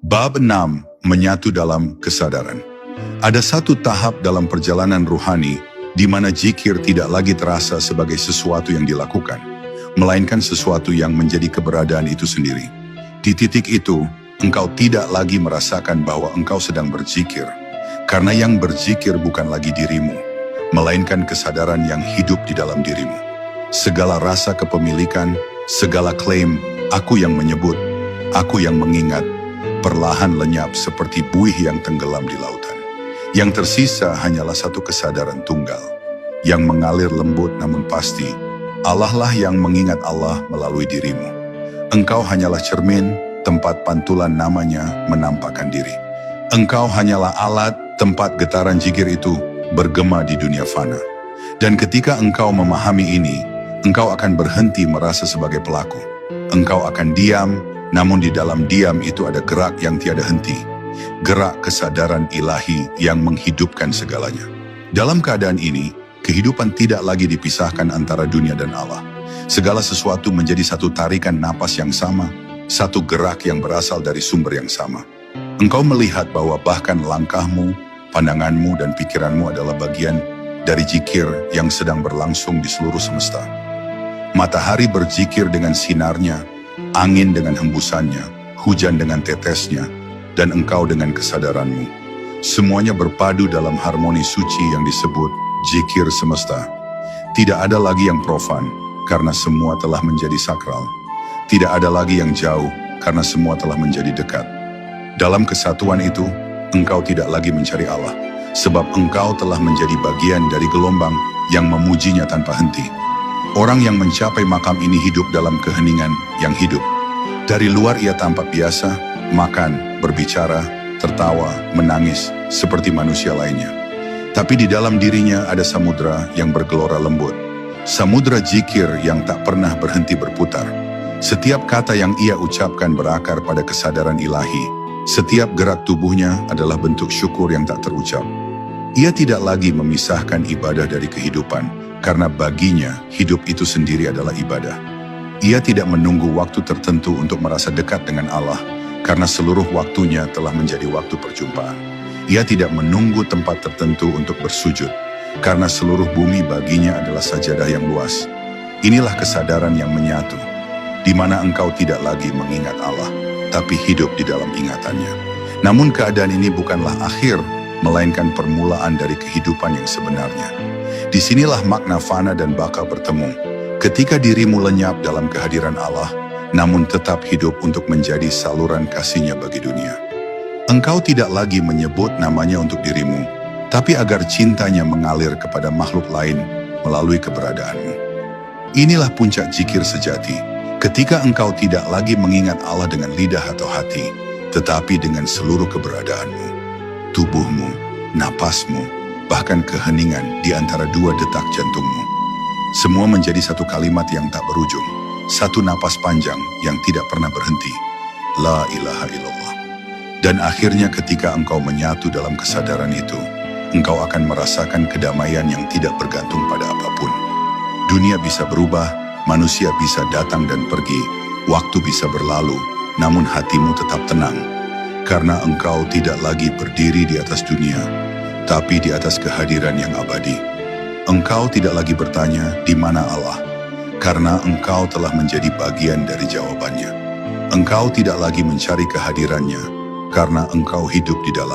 Bab 6. Menyatu dalam kesadaran. Ada satu tahap dalam perjalanan ruhani di mana zikir tidak lagi terasa sebagai sesuatu yang dilakukan, melainkan sesuatu yang menjadi keberadaan itu sendiri. Di titik itu, engkau tidak lagi merasakan bahwa engkau sedang berzikir, karena yang berzikir bukan lagi dirimu, melainkan kesadaran yang hidup di dalam dirimu. Segala rasa kepemilikan, segala klaim, aku yang menyebut, aku yang mengingat, perlahan lenyap seperti buih yang tenggelam di lautan. Yang tersisa hanyalah satu kesadaran tunggal, yang mengalir lembut namun pasti. Allah lah yang mengingat Allah melalui dirimu. Engkau hanyalah cermin, tempat pantulan namanya menampakkan diri. Engkau hanyalah alat, tempat getaran zikir itu bergema di dunia fana. Dan ketika engkau memahami ini, engkau akan berhenti merasa sebagai pelaku. Engkau akan diam, namun di dalam diam itu ada gerak yang tiada henti. Gerak kesadaran ilahi yang menghidupkan segalanya. Dalam keadaan ini, kehidupan tidak lagi dipisahkan antara dunia dan Allah. Segala sesuatu menjadi satu tarikan napas yang sama, satu gerak yang berasal dari sumber yang sama. Engkau melihat bahwa bahkan langkahmu, pandanganmu, dan pikiranmu adalah bagian dari zikir yang sedang berlangsung di seluruh semesta. Matahari berzikir dengan sinarnya, angin dengan hembusannya, hujan dengan tetesnya, dan engkau dengan kesadaranmu. Semuanya berpadu dalam harmoni suci yang disebut zikir semesta. Tidak ada lagi yang profan, karena semua telah menjadi sakral. Tidak ada lagi yang jauh, karena semua telah menjadi dekat. Dalam kesatuan itu, engkau tidak lagi mencari Allah, sebab engkau telah menjadi bagian dari gelombang yang memujinya tanpa henti. Orang yang mencapai makam ini hidup dalam keheningan yang hidup. Dari luar ia tampak biasa, makan, berbicara, tertawa, menangis, seperti manusia lainnya. Tapi di dalam dirinya ada samudra yang bergelora lembut. Samudra zikir yang tak pernah berhenti berputar. Setiap kata yang ia ucapkan berakar pada kesadaran ilahi. Setiap gerak tubuhnya adalah bentuk syukur yang tak terucap. Ia tidak lagi memisahkan ibadah dari kehidupan, karena baginya hidup itu sendiri adalah ibadah. Ia tidak menunggu waktu tertentu untuk merasa dekat dengan Allah, karena seluruh waktunya telah menjadi waktu perjumpaan. Ia tidak menunggu tempat tertentu untuk bersujud, karena seluruh bumi baginya adalah sajadah yang luas. Inilah kesadaran yang menyatu, di mana engkau tidak lagi mengingat Allah, tapi hidup di dalam ingatannya. Namun keadaan ini bukanlah akhir, melainkan permulaan dari kehidupan yang sebenarnya. Disinilah makna fana dan baka bertemu. Ketika dirimu lenyap dalam kehadiran Allah, namun tetap hidup untuk menjadi saluran kasih-Nya bagi dunia. Engkau tidak lagi menyebut namanya untuk dirimu, tapi agar cintanya mengalir kepada makhluk lain melalui keberadaanmu. Inilah puncak zikir sejati, ketika engkau tidak lagi mengingat Allah dengan lidah atau hati, tetapi dengan seluruh keberadaanmu, tubuhmu, napasmu, bahkan keheningan di antara dua detak jantungmu. Semua menjadi satu kalimat yang tak berujung, satu napas panjang yang tidak pernah berhenti. La ilaha illallah. Dan akhirnya ketika engkau menyatu dalam kesadaran itu, engkau akan merasakan kedamaian yang tidak bergantung pada apapun. Dunia bisa berubah, manusia bisa datang dan pergi, waktu bisa berlalu, namun hatimu tetap tenang. Karena engkau tidak lagi berdiri di atas dunia, tapi di atas kehadiran yang abadi. Engkau tidak lagi bertanya, di mana Allah? Karena engkau telah menjadi bagian dari jawabannya. Engkau tidak lagi mencari kehadirannya, karena engkau hidup di dalam